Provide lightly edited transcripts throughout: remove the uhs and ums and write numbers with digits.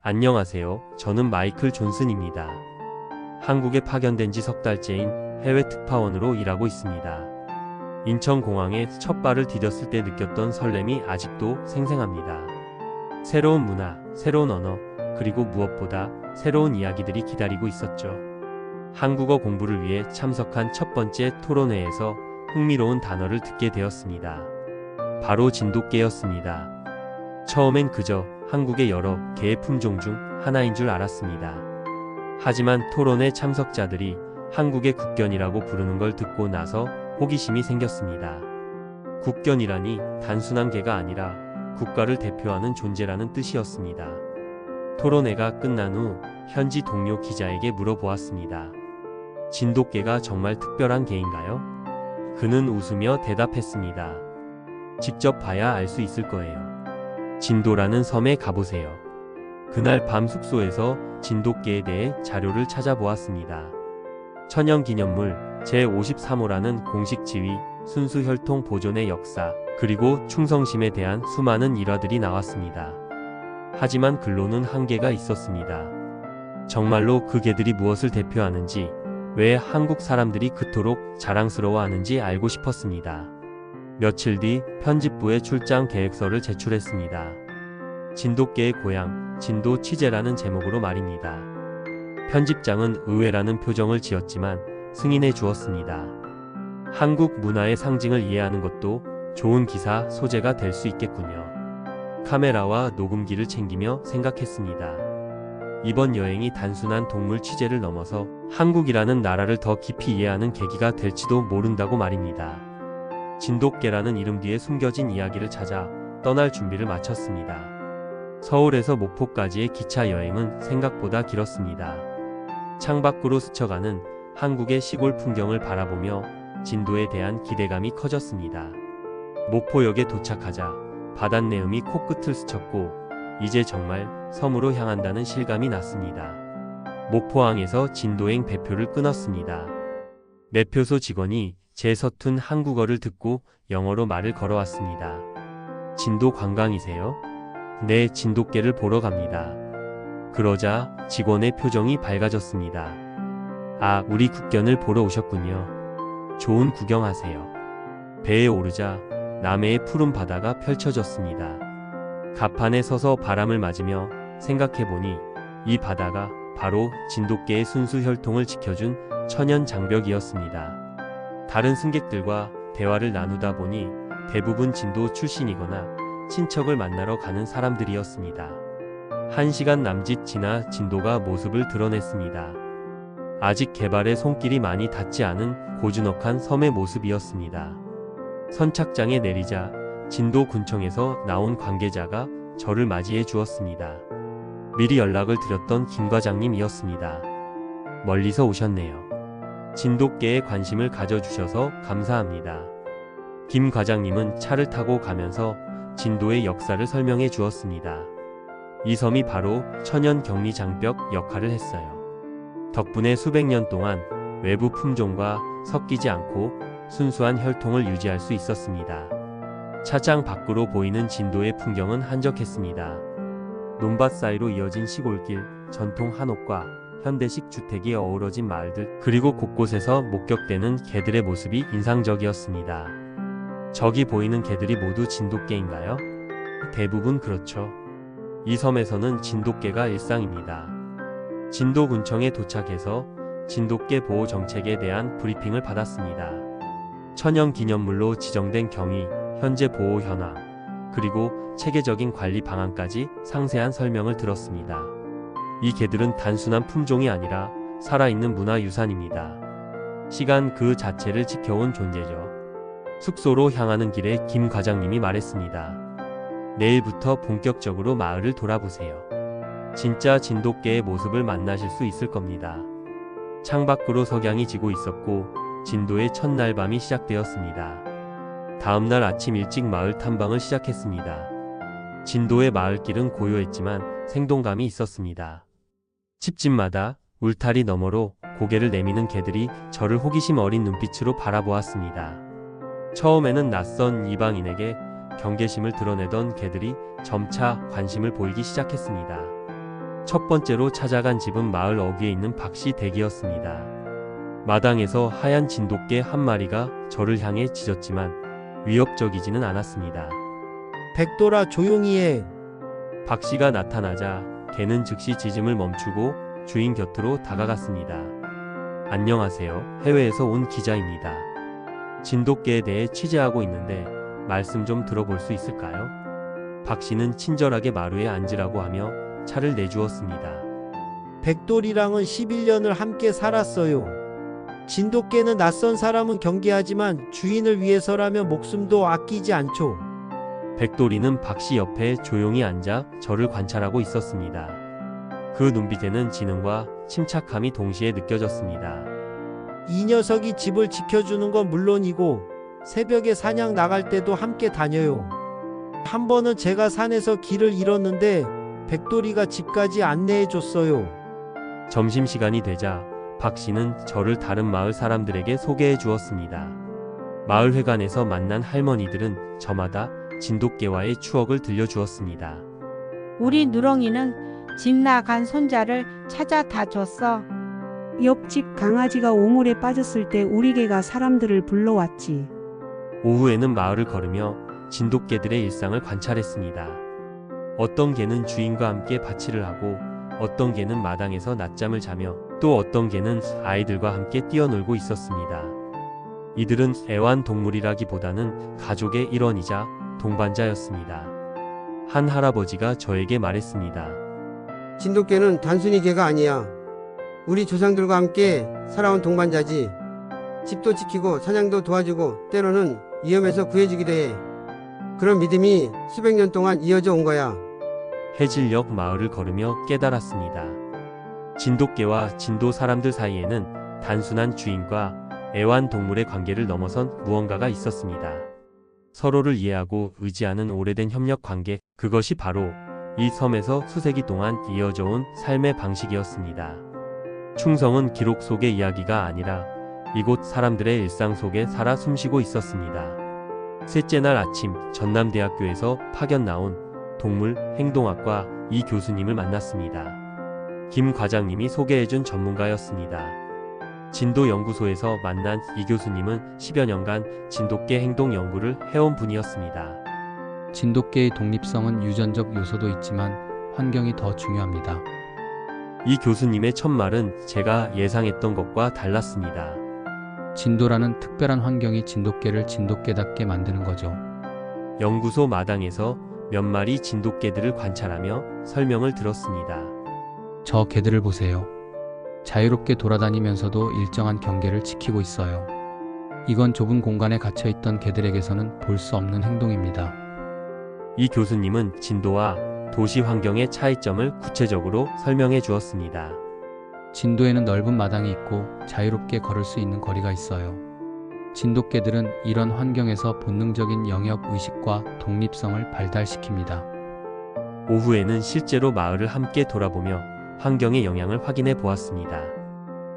안녕하세요. 저는 마이클 존슨입니다. 한국에 파견된 지 석 달째인 해외 특파원으로 일하고 있습니다. 인천공항에 첫 발을 디뎠을 때 느꼈던 설렘이 아직도 생생합니다. 새로운 문화, 새로운 언어, 그리고 무엇보다 새로운 이야기들이 기다리고 있었죠. 한국어 공부를 위해 참석한 첫 번째 토론회에서 흥미로운 단어를 듣게 되었습니다. 바로 진돗개였습니다. 처음엔 그저 한국의 여러 개의 품종 중 하나인 줄 알았습니다. 하지만 토론회 참석자들이 한국의 국견이라고 부르는 걸 듣고 나서 호기심이 생겼습니다. 국견이라니 단순한 개가 아니라 국가를 대표하는 존재라는 뜻이었습니다. 토론회가 끝난 후 현지 동료 기자에게 물어보았습니다. 진돗개가 정말 특별한 개인가요? 그는 웃으며 대답했습니다. 직접 봐야 알 수 있을 거예요. 진도라는 섬에 가보세요. 그날 밤 숙소에서 진돗개에 대해 자료를 찾아보았습니다. 천연기념물 제53호라는 공식 지위, 순수혈통 보존의 역사, 그리고 충성심에 대한 수많은 일화들이 나왔습니다. 하지만 근로는 한계가 있었습니다. 정말로 그 개들이 무엇을 대표하는지, 왜 한국 사람들이 그토록 자랑스러워하는지 알고 싶었습니다. 며칠 뒤 편집부에 출장 계획서를 제출했습니다. 진돗개의 고향, 진도 취재라는 제목으로 말입니다. 편집장은 의외라는 표정을 지었지만 승인해 주었습니다. 한국 문화의 상징을 이해하는 것도 좋은 기사 소재가 될 수 있겠군요. 카메라와 녹음기를 챙기며 생각했습니다. 이번 여행이 단순한 동물 취재를 넘어서 한국이라는 나라를 더 깊이 이해하는 계기가 될지도 모른다고 말입니다. 진돗개라는 이름 뒤에 숨겨진 이야기를 찾아 떠날 준비를 마쳤습니다. 서울에서 목포까지의 기차 여행은 생각보다 길었습니다. 창밖으로 스쳐가는 한국의 시골 풍경을 바라보며 진도에 대한 기대감이 커졌습니다. 목포역에 도착하자 바닷내음이 코끝을 스쳤고 이제 정말 섬으로 향한다는 실감이 났습니다. 목포항에서 진도행 배표를 끊었습니다. 매표소 직원이 제 서툰 한국어를 듣고 영어로 말을 걸어왔습니다. 진도 관광이세요? 네, 진돗개를 보러 갑니다. 그러자 직원의 표정이 밝아졌습니다. 아, 우리 국견을 보러 오셨군요. 좋은 구경하세요. 배에 오르자 남해의 푸른 바다가 펼쳐졌습니다. 갑판에 서서 바람을 맞으며 생각해보니 이 바다가 바로 진돗개의 순수 혈통을 지켜준 천연 장벽이었습니다. 다른 승객들과 대화를 나누다 보니 대부분 진도 출신이거나 친척을 만나러 가는 사람들이었습니다. 1시간 남짓 지나 진도가 모습을 드러냈습니다. 아직 개발에 손길이 많이 닿지 않은 고즈넉한 섬의 모습이었습니다. 선착장에 내리자 진도 군청에서 나온 관계자가 저를 맞이해 주었습니다. 미리 연락을 드렸던 김 과장님이었습니다. 멀리서 오셨네요. 진돗개에 관심을 가져주셔서 감사합니다. 김 과장님은 차를 타고 가면서 진도의 역사를 설명해 주었습니다. 이 섬이 바로 천연 격리 장벽 역할을 했어요. 덕분에 수백 년 동안 외부 품종과 섞이지 않고 순수한 혈통을 유지할 수 있었습니다. 차장 밖으로 보이는 진도의 풍경은 한적했습니다. 논밭 사이로 이어진 시골길, 전통 한옥과 현대식 주택이 어우러진 마을들, 그리고 곳곳에서 목격되는 개들의 모습이 인상적이었습니다. 저기 보이는 개들이 모두 진돗개인가요? 대부분 그렇죠. 이 섬에서는 진돗개가 일상입니다. 진도군청에 도착해서 진돗개 보호 정책에 대한 브리핑을 받았습니다. 천연기념물로 지정된 경위, 현재 보호 현황, 그리고 체계적인 관리 방안까지 상세한 설명을 들었습니다. 이 개들은 단순한 품종이 아니라 살아있는 문화유산입니다. 시간 그 자체를 지켜온 존재죠. 숙소로 향하는 길에 김 과장님이 말했습니다. 내일부터 본격적으로 마을을 돌아보세요. 진짜 진돗개의 모습을 만나실 수 있을 겁니다. 창밖으로 석양이 지고 있었고 진도의 첫날 밤이 시작되었습니다. 다음날 아침 일찍 마을 탐방을 시작했습니다. 진도의 마을길은 고요했지만 생동감이 있었습니다. 집집마다 울타리 너머로 고개를 내미는 개들이 저를 호기심 어린 눈빛으로 바라보았습니다. 처음에는 낯선 이방인에게 경계심을 드러내던 개들이 점차 관심을 보이기 시작했습니다. 첫 번째로 찾아간 집은 마을 어귀에 있는 박씨 댁이었습니다. 마당에서 하얀 진돗개 한 마리가 저를 향해 짖었지만 위협적이지는 않았습니다. 백돌아, 조용히 해. 박씨가 나타나자 개는 즉시 짖음을 멈추고 주인 곁으로 다가갔습니다. 안녕하세요. 해외에서 온 기자입니다. 진돗개에 대해 취재하고 있는데 말씀 좀 들어볼 수 있을까요? 박씨는 친절하게 마루에 앉으라고 하며 차를 내주었습니다. 백돌이랑은 11년을 함께 살았어요. 진돗개는 낯선 사람은 경계하지만 주인을 위해서라면 목숨도 아끼지 않죠. 백돌이는 박씨 옆에 조용히 앉아 저를 관찰하고 있었습니다. 그 눈빛에는 지능과 침착함이 동시에 느껴졌습니다. 이 녀석이 집을 지켜주는 건 물론이고 새벽에 사냥 나갈 때도 함께 다녀요. 한 번은 제가 산에서 길을 잃었는데 백돌이가 집까지 안내해 줬어요. 점심시간이 되자 박씨는 저를 다른 마을 사람들에게 소개해 주었습니다. 마을 회관에서 만난 할머니들은 저마다 진돗개와의 추억을 들려주었습니다. 우리 누렁이는 집 나간 손자를 찾아다 줬어. 옆집 강아지가 오물에 빠졌을 때 우리 개가 사람들을 불러왔지. 오후에는 마을을 걸으며 진돗개들의 일상을 관찰했습니다. 어떤 개는 주인과 함께 밭일을 하고 어떤 개는 마당에서 낮잠을 자며 또 어떤 개는 아이들과 함께 뛰어놀고 있었습니다. 이들은 애완동물이라기보다는 가족의 일원이자 동반자였습니다. 한 할아버지가 저에게 말했습니다. 진돗개는 단순히 개가 아니야. 우리 조상들과 함께 살아온 동반자지. 집도 지키고 사냥도 도와주고 때로는 위험에서 구해주기도 해. 그런 믿음이 수백 년 동안 이어져 온 거야. 해질녘 마을을 걸으며 깨달았습니다. 진돗개와 진도 사람들 사이에는 단순한 주인과 애완동물의 관계를 넘어선 무언가가 있었습니다. 서로를 이해하고 의지하는 오래된 협력 관계, 그것이 바로 이 섬에서 수세기 동안 이어져 온 삶의 방식이었습니다. 충성은 기록 속의 이야기가 아니라 이곳 사람들의 일상 속에 살아 숨쉬고 있었습니다. 셋째 날 아침, 전남대학교에서 파견 나온 동물 행동학과 이 교수님을 만났습니다. 김 과장님이 소개해준 전문가였습니다. 진도연구소에서 만난 이 교수님은 10여 년간 진돗개 행동 연구를 해온 분이었습니다. 진돗개의 독립성은 유전적 요소도 있지만 환경이 더 중요합니다. 이 교수님의 첫 말은 제가 예상했던 것과 달랐습니다. 진도라는 특별한 환경이 진돗개를 진돗개답게 만드는 거죠. 연구소 마당에서 몇 마리 진돗개들을 관찰하며 설명을 들었습니다. 저 개들을 보세요. 자유롭게 돌아다니면서도 일정한 경계를 지키고 있어요. 이건 좁은 공간에 갇혀있던 개들에게서는 볼 수 없는 행동입니다. 이 교수님은 진도와 도시 환경의 차이점을 구체적으로 설명해 주었습니다. 진도에는 넓은 마당이 있고 자유롭게 걸을 수 있는 거리가 있어요. 진돗개들은 이런 환경에서 본능적인 영역 의식과 독립성을 발달시킵니다. 오후에는 실제로 마을을 함께 돌아보며 환경의 영향을 확인해 보았습니다.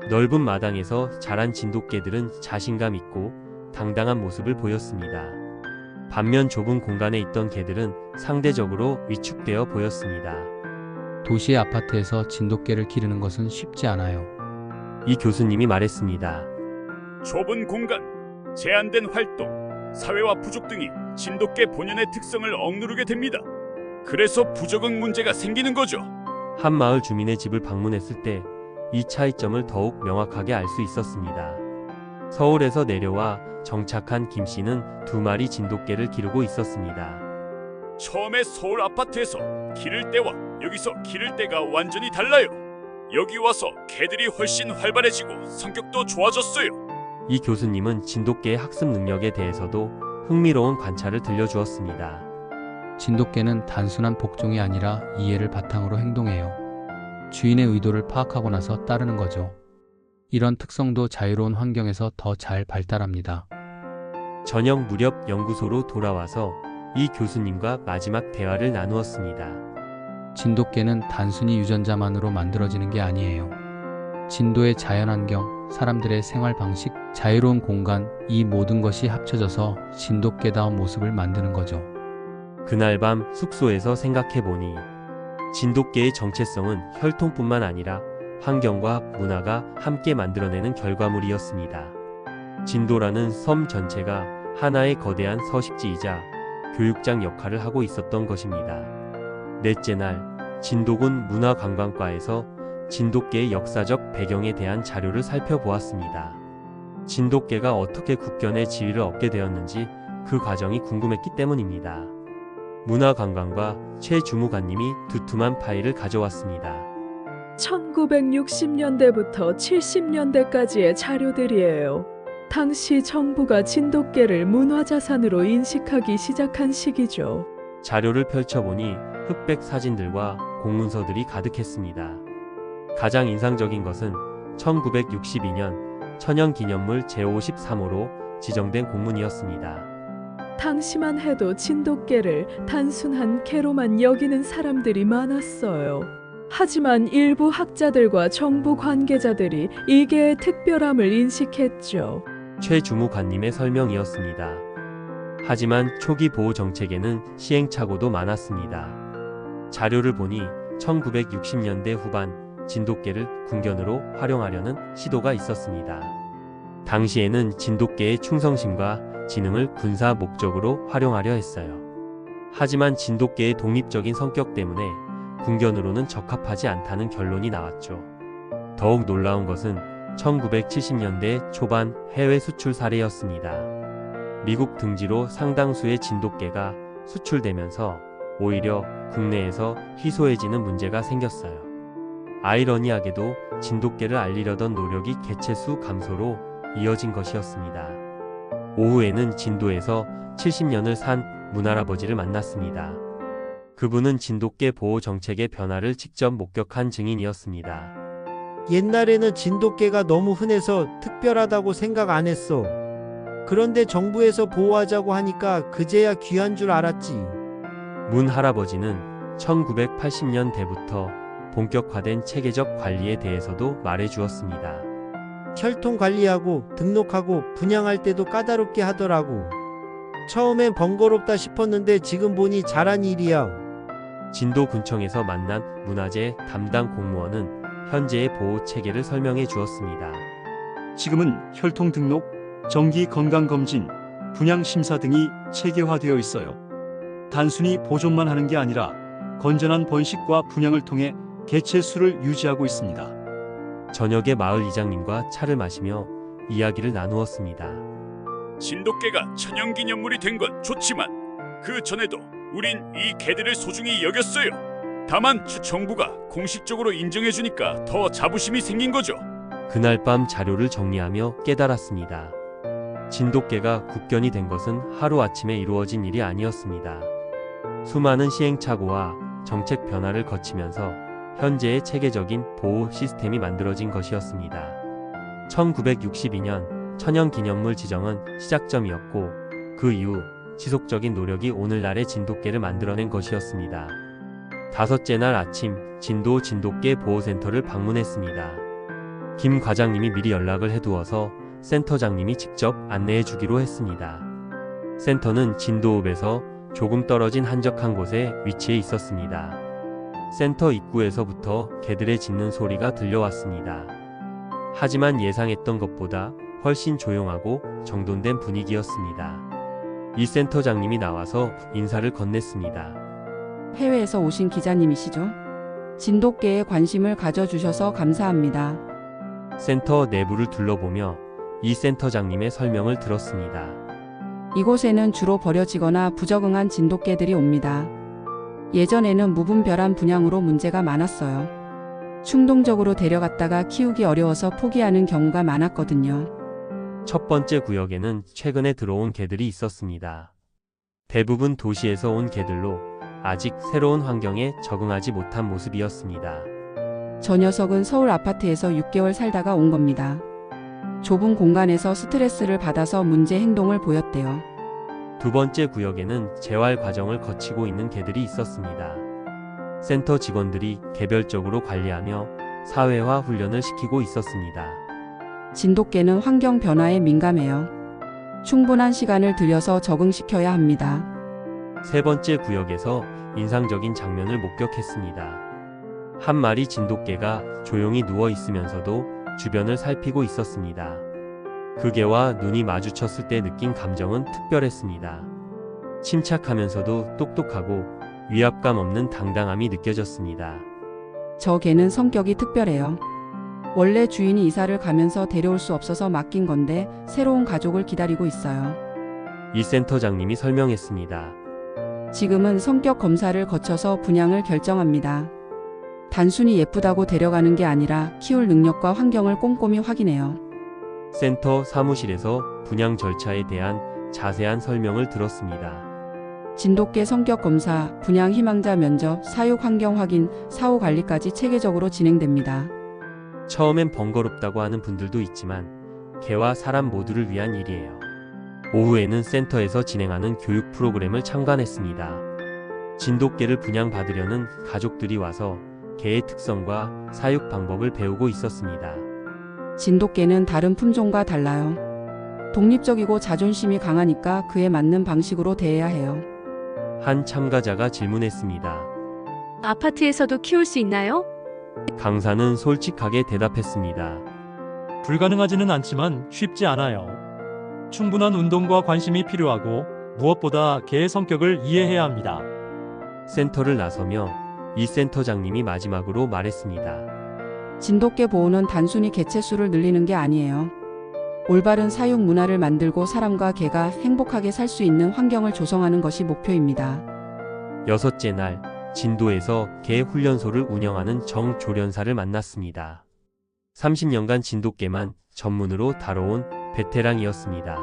넓은 마당에서 자란 진돗개들은 자신감 있고 당당한 모습을 보였습니다. 반면 좁은 공간에 있던 개들은 상대적으로 위축되어 보였습니다. 도시의 아파트에서 진돗개를 기르는 것은 쉽지 않아요. 이 교수님이 말했습니다. 좁은 공간, 제한된 활동, 사회와 부족 등이 진돗개 본연의 특성을 억누르게 됩니다. 그래서 부적응 문제가 생기는 거죠. 한 마을 주민의 집을 방문했을 때 이 차이점을 더욱 명확하게 알 수 있었습니다. 서울에서 내려와 정착한 김 씨는 2마리 진돗개를 기르고 있었습니다. 처음에 서울 아파트에서 기를 때와 여기서 기를 때가 완전히 달라요. 여기 와서 개들이 훨씬 활발해지고 성격도 좋아졌어요. 이 교수님은 진돗개의 학습 능력에 대해서도 흥미로운 관찰을 들려주었습니다. 진돗개는 단순한 복종이 아니라 이해를 바탕으로 행동해요. 주인의 의도를 파악하고 나서 따르는 거죠. 이런 특성도 자유로운 환경에서 더 잘 발달합니다. 저녁 무렵 연구소로 돌아와서 이 교수님과 마지막 대화를 나누었습니다. 진돗개는 단순히 유전자만으로 만들어지는 게 아니에요. 진도의 자연환경, 사람들의 생활 방식, 자유로운 공간, 이 모든 것이 합쳐져서 진돗개다운 모습을 만드는 거죠. 그날 밤 숙소에서 생각해보니 진돗개의 정체성은 혈통뿐만 아니라 환경과 문화가 함께 만들어내는 결과물이었습니다. 진도라는 섬 전체가 하나의 거대한 서식지이자 교육장 역할을 하고 있었던 것입니다. 넷째 날, 진도군 문화관광과에서 진돗개의 역사적 배경에 대한 자료를 살펴보았습니다. 진돗개가 어떻게 국견의 지위를 얻게 되었는지 그 과정이 궁금했기 때문입니다. 문화관광과 최주무관님이 두툼한 파일을 가져왔습니다. 1960년대부터 70년대까지의 자료들이에요. 당시 정부가 진돗개를 문화자산으로 인식하기 시작한 시기죠. 자료를 펼쳐보니 흑백 사진들과 공문서들이 가득했습니다. 가장 인상적인 것은 1962년 천연기념물 제53호로 지정된 공문이었습니다. 당시만 해도 진돗개를 단순한 개로만 여기는 사람들이 많았어요. 하지만 일부 학자들과 정부 관계자들이 이 개의 특별함을 인식했죠. 최주무관님의 설명이었습니다. 하지만 초기 보호 정책에는 시행착오도 많았습니다. 자료를 보니 1960년대 후반 진돗개를 군견으로 활용하려는 시도가 있었습니다. 당시에는 진돗개의 충성심과 지능을 군사 목적으로 활용하려 했어요. 하지만 진돗개의 독립적인 성격 때문에 군견으로는 적합하지 않다는 결론이 나왔죠. 더욱 놀라운 것은 1970년대 초반 해외 수출 사례였습니다. 미국 등지로 상당수의 진돗개가 수출되면서 오히려 국내에서 희소해지는 문제가 생겼어요. 아이러니하게도 진돗개를 알리려던 노력이 개체수 감소로 이어진 것이었습니다. 오후에는 진도에서 70년을 산 문할아버지를 만났습니다. 그분은 진돗개 보호 정책의 변화를 직접 목격한 증인이었습니다. 옛날에는 진돗개가 너무 흔해서 특별하다고 생각 안 했어. 그런데 정부에서 보호하자고 하니까 그제야 귀한 줄 알았지. 문 할아버지는 1980년대부터 본격화된 체계적 관리에 대해서도 말해주었습니다. 혈통 관리하고 등록하고 분양할 때도 까다롭게 하더라고. 처음엔 번거롭다 싶었는데 지금 보니 잘한 일이야. 진도군청에서 만난 문화재 담당 공무원은 현재의 보호 체계를 설명해 주었습니다. 지금은 혈통 등록, 정기 건강검진, 분양 심사 등이 체계화되어 있어요. 단순히 보존만 하는 게 아니라 건전한 번식과 분양을 통해 개체 수를 유지하고 있습니다. 저녁에 마을 이장님과 차를 마시며 이야기를 나누었습니다. 진돗개가 천연기념물이 된 건 좋지만 그 전에도 우린 이 개들을 소중히 여겼어요. 다만 정부가 공식적으로 인정해주니까 더 자부심이 생긴 거죠. 그날 밤 자료를 정리하며 깨달았습니다. 진돗개가 국견이 된 것은 하루아침에 이루어진 일이 아니었습니다. 수많은 시행착오와 정책 변화를 거치면서 현재의 체계적인 보호 시스템이 만들어진 것이었습니다. 1962년 천연기념물 지정은 시작점이었고 그 이후 지속적인 노력이 오늘날의 진돗개를 만들어낸 것이었습니다. 다섯째 날 아침 진도 진돗개 보호센터를 방문했습니다. 김 과장님이 미리 연락을 해두어서 센터장님이 직접 안내해 주기로 했습니다. 센터는 진도읍에서 조금 떨어진 한적한 곳에 위치해 있었습니다. 센터 입구에서부터 개들의 짖는 소리가 들려왔습니다. 하지만 예상했던 것보다 훨씬 조용하고 정돈된 분위기였습니다. 이 센터장님이 나와서 인사를 건넸습니다. 해외에서 오신 기자님이시죠? 진돗개에 관심을 가져주셔서 감사합니다. 센터 내부를 둘러보며 이 센터장님의 설명을 들었습니다. 이곳에는 주로 버려지거나 부적응한 진돗개들이 옵니다. 예전에는 무분별한 분양으로 문제가 많았어요. 충동적으로 데려갔다가 키우기 어려워서 포기하는 경우가 많았거든요. 첫 번째 구역에는 최근에 들어온 개들이 있었습니다. 대부분 도시에서 온 개들로 아직 새로운 환경에 적응하지 못한 모습이었습니다. 저 녀석은 서울 아파트에서 6개월 살다가 온 겁니다. 좁은 공간에서 스트레스를 받아서 문제 행동을 보였대요. 두 번째 구역에는 재활 과정을 거치고 있는 개들이 있었습니다. 센터 직원들이 개별적으로 관리하며 사회화 훈련을 시키고 있었습니다. 진돗개는 환경 변화에 민감해요. 충분한 시간을 들여서 적응시켜야 합니다. 세 번째 구역에서 인상적인 장면을 목격했습니다. 한 마리 진돗개가 조용히 누워 있으면서도 주변을 살피고 있었습니다. 그 개와 눈이 마주쳤을 때 느낀 감정은 특별했습니다. 침착하면서도 똑똑하고 위압감 없는 당당함이 느껴졌습니다. 저 개는 성격이 특별해요. 원래 주인이 이사를 가면서 데려올 수 없어서 맡긴 건데 새로운 가족을 기다리고 있어요. 이 센터장님이 설명했습니다. 지금은 성격 검사를 거쳐서 분양을 결정합니다. 단순히 예쁘다고 데려가는 게 아니라 키울 능력과 환경을 꼼꼼히 확인해요. 센터 사무실에서 분양 절차에 대한 자세한 설명을 들었습니다. 진돗개 성격 검사, 분양 희망자 면접, 사육 환경 확인, 사후 관리까지 체계적으로 진행됩니다. 처음엔 번거롭다고 하는 분들도 있지만 개와 사람 모두를 위한 일이에요. 오후에는 센터에서 진행하는 교육 프로그램을 참관했습니다. 진돗개를 분양받으려는 가족들이 와서 개의 특성과 사육 방법을 배우고 있었습니다. 진돗개는 다른 품종과 달라요. 독립적이고 자존심이 강하니까 그에 맞는 방식으로 대해야 해요. 한 참가자가 질문했습니다. 아파트에서도 키울 수 있나요? 강사는 솔직하게 대답했습니다. 불가능하지는 않지만 쉽지 않아요. 충분한 운동과 관심이 필요하고 무엇보다 개의 성격을 이해해야 합니다. 센터를 나서며 이 센터장님이 마지막으로 말했습니다. 진돗개 보호는 단순히 개체수를 늘리는 게 아니에요. 올바른 사육 문화를 만들고 사람과 개가 행복하게 살 수 있는 환경을 조성하는 것이 목표입니다. 여섯째 날, 진도에서 개 훈련소를 운영하는 정조련사를 만났습니다. 30년간 진돗개만 전문으로 다뤄온 베테랑이었습니다.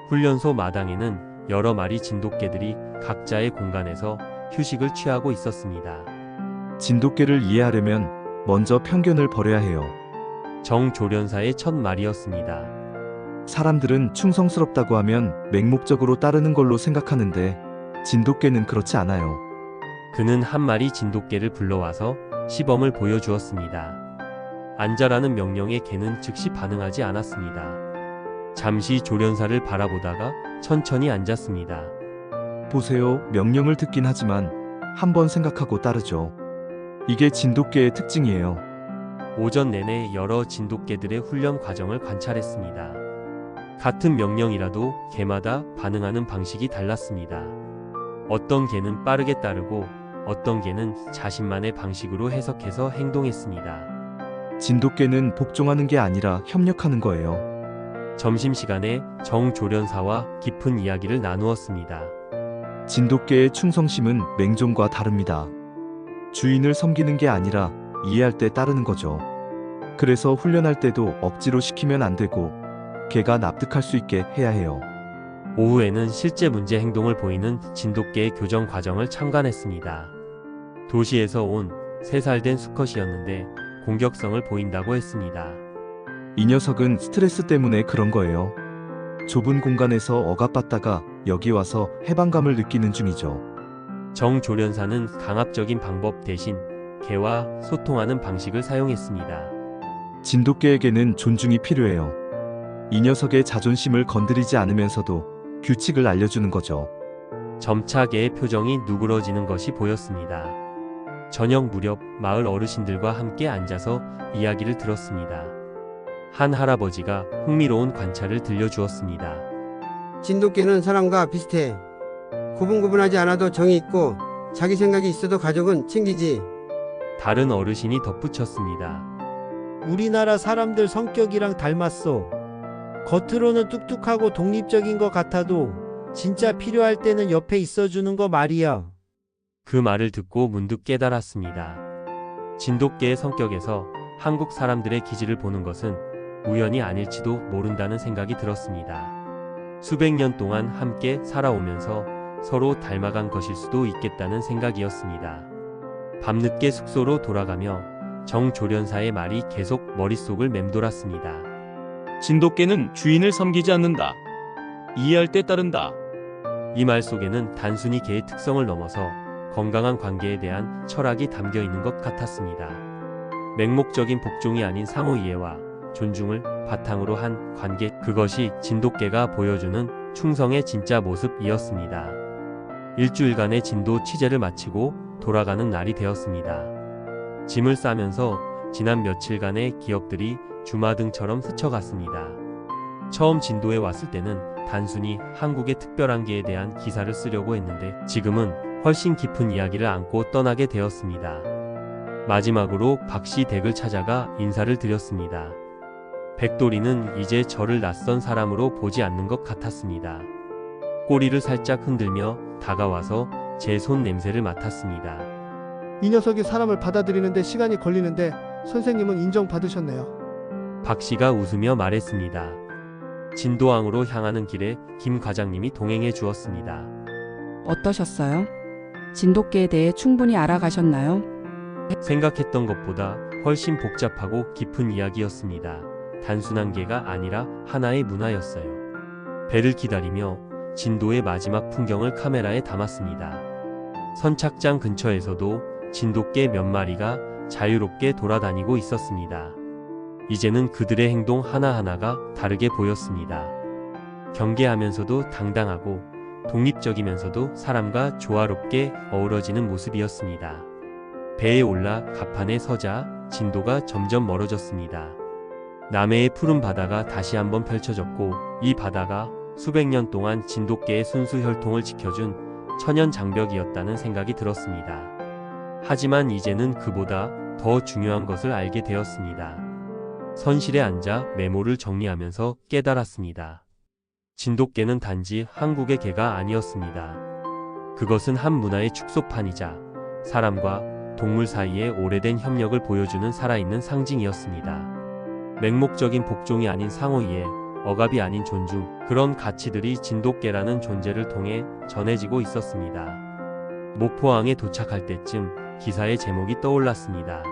훈련소 마당에는 여러 마리 진돗개들이 각자의 공간에서 휴식을 취하고 있었습니다. 진돗개를 이해하려면 먼저 편견을 버려야 해요. 정조련사의 첫 말이었습니다. 사람들은 충성스럽다고 하면 맹목적으로 따르는 걸로 생각하는데 진돗개는 그렇지 않아요. 그는 한 마리 진돗개를 불러와서 시범을 보여주었습니다. 앉아라는 명령에 개는 즉시 반응하지 않았습니다. 잠시 조련사를 바라보다가 천천히 앉았습니다. 보세요, 명령을 듣긴 하지만 한번 생각하고 따르죠. 이게 진돗개의 특징이에요. 오전 내내 여러 진돗개들의 훈련 과정을 관찰했습니다. 같은 명령이라도 개마다 반응하는 방식이 달랐습니다. 어떤 개는 빠르게 따르고 어떤 개는 자신만의 방식으로 해석해서 행동했습니다. 진돗개는 복종하는 게 아니라 협력하는 거예요. 점심시간에 정조련사와 깊은 이야기를 나누었습니다. 진돗개의 충성심은 맹종과 다릅니다. 주인을 섬기는 게 아니라 이해할 때 따르는 거죠. 그래서 훈련할 때도 억지로 시키면 안 되고 개가 납득할 수 있게 해야 해요. 오후에는 실제 문제 행동을 보이는 진돗개의 교정 과정을 참관했습니다. 도시에서 온 3살 된 수컷이었는데 공격성을 보인다고 했습니다. 이 녀석은 스트레스 때문에 그런 거예요. 좁은 공간에서 억압받다가 여기 와서 해방감을 느끼는 중이죠. 정조련사는 강압적인 방법 대신 개와 소통하는 방식을 사용했습니다. 진돗개에게는 존중이 필요해요. 이 녀석의 자존심을 건드리지 않으면서도 규칙을 알려주는 거죠. 점차 개의 표정이 누그러지는 것이 보였습니다. 저녁 무렵 마을 어르신들과 함께 앉아서 이야기를 들었습니다. 한 할아버지가 흥미로운 관찰을 들려주었습니다. 진돗개는 사람과 비슷해. 고분고분하지 않아도 정이 있고 자기 생각이 있어도 가족은 챙기지. 다른 어르신이 덧붙였습니다. 우리나라 사람들 성격이랑 닮았어. 겉으로는 뚝뚝하고 독립적인 것 같아도 진짜 필요할 때는 옆에 있어주는 거 말이야. 그 말을 듣고 문득 깨달았습니다. 진돗개의 성격에서 한국 사람들의 기질을 보는 것은 우연이 아닐지도 모른다는 생각이 들었습니다. 수백 년 동안 함께 살아오면서 서로 닮아간 것일 수도 있겠다는 생각이었습니다. 밤늦게 숙소로 돌아가며 정조련사의 말이 계속 머릿속을 맴돌았습니다. 진돗개는 주인을 섬기지 않는다. 이해할 때 따른다. 이 말 속에는 단순히 개의 특성을 넘어서 건강한 관계에 대한 철학이 담겨 있는 것 같았습니다. 맹목적인 복종이 아닌 상호 이해와 존중을 바탕으로 한 관계, 그것이 진돗개가 보여주는 충성의 진짜 모습이었습니다. 일주일간의 진도 취재를 마치고 돌아가는 날이 되었습니다. 짐을 싸면서 지난 며칠간의 기억들이 주마등처럼 스쳐갔습니다. 처음 진도에 왔을 때는 단순히 한국의 특별한 게에 대한 기사를 쓰려고 했는데 지금은 훨씬 깊은 이야기를 안고 떠나게 되었습니다. 마지막으로 박씨 댁을 찾아가 인사를 드렸습니다. 백돌이는 이제 저를 낯선 사람으로 보지 않는 것 같았습니다. 꼬리를 살짝 흔들며 다가와서 제 손 냄새를 맡았습니다. 이 녀석이 사람을 받아들이는데 시간이 걸리는데 선생님은 인정받으셨네요. 박씨가 웃으며 말했습니다. 진도항으로 향하는 길에 김 과장님이 동행해 주었습니다. 어떠셨어요? 진돗개에 대해 충분히 알아가셨나요? 생각했던 것보다 훨씬 복잡하고 깊은 이야기였습니다. 단순한 개가 아니라 하나의 문화였어요. 배를 기다리며 진도의 마지막 풍경을 카메라에 담았습니다. 선착장 근처에서도 진돗개 몇 마리가 자유롭게 돌아다니고 있었습니다. 이제는 그들의 행동 하나하나가 다르게 보였습니다. 경계하면서도 당당하고 독립적이면서도 사람과 조화롭게 어우러지는 모습이었습니다. 배에 올라 갑판에 서자 진도가 점점 멀어졌습니다. 남해의 푸른 바다가 다시 한번 펼쳐졌고 이 바다가 수백 년 동안 진돗개의 순수 혈통을 지켜준 천연 장벽이었다는 생각이 들었습니다. 하지만 이제는 그보다 더 중요한 것을 알게 되었습니다. 선실에 앉아 메모를 정리하면서 깨달았습니다. 진돗개는 단지 한국의 개가 아니었습니다. 그것은 한 문화의 축소판이자 사람과 동물 사이의 오래된 협력을 보여주는 살아있는 상징이었습니다. 맹목적인 복종이 아닌 상호이해, 억압이 아닌 존중, 그런 가치들이 진돗개라는 존재를 통해 전해지고 있었습니다. 목포항에 도착할 때쯤 기사의 제목이 떠올랐습니다.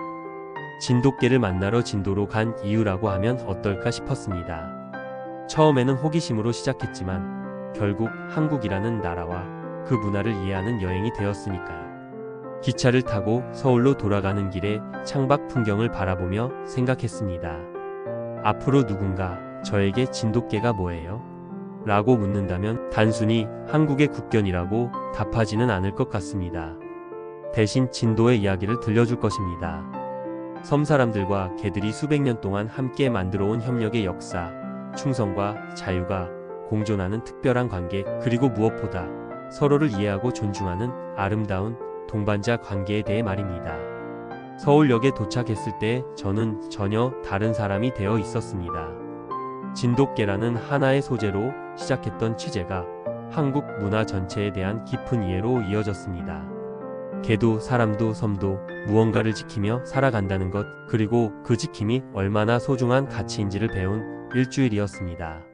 진돗개를 만나러 진도로 간 이유라고 하면 어떨까 싶었습니다. 처음에는 호기심으로 시작했지만 결국 한국이라는 나라와 그 문화를 이해하는 여행이 되었으니까요. 기차를 타고 서울로 돌아가는 길에 창밖 풍경을 바라보며 생각했습니다. 앞으로 누군가 저에게 진돗개가 뭐예요? 라고 묻는다면 단순히 한국의 국견이라고 답하지는 않을 것 같습니다. 대신 진도의 이야기를 들려줄 것입니다. 섬 사람들과 개들이 수백 년 동안 함께 만들어온 협력의 역사, 충성과 자유가 공존하는 특별한 관계, 그리고 무엇보다 서로를 이해하고 존중하는 아름다운 동반자 관계에 대해 말입니다. 서울역에 도착했을 때 저는 전혀 다른 사람이 되어 있었습니다. 진돗개라는 하나의 소재로 시작했던 취재가 한국 문화 전체에 대한 깊은 이해로 이어졌습니다. 개도 사람도 섬도 무언가를 지키며 살아간다는 것, 그리고 그 지킴이 얼마나 소중한 가치인지를 배운 일주일이었습니다.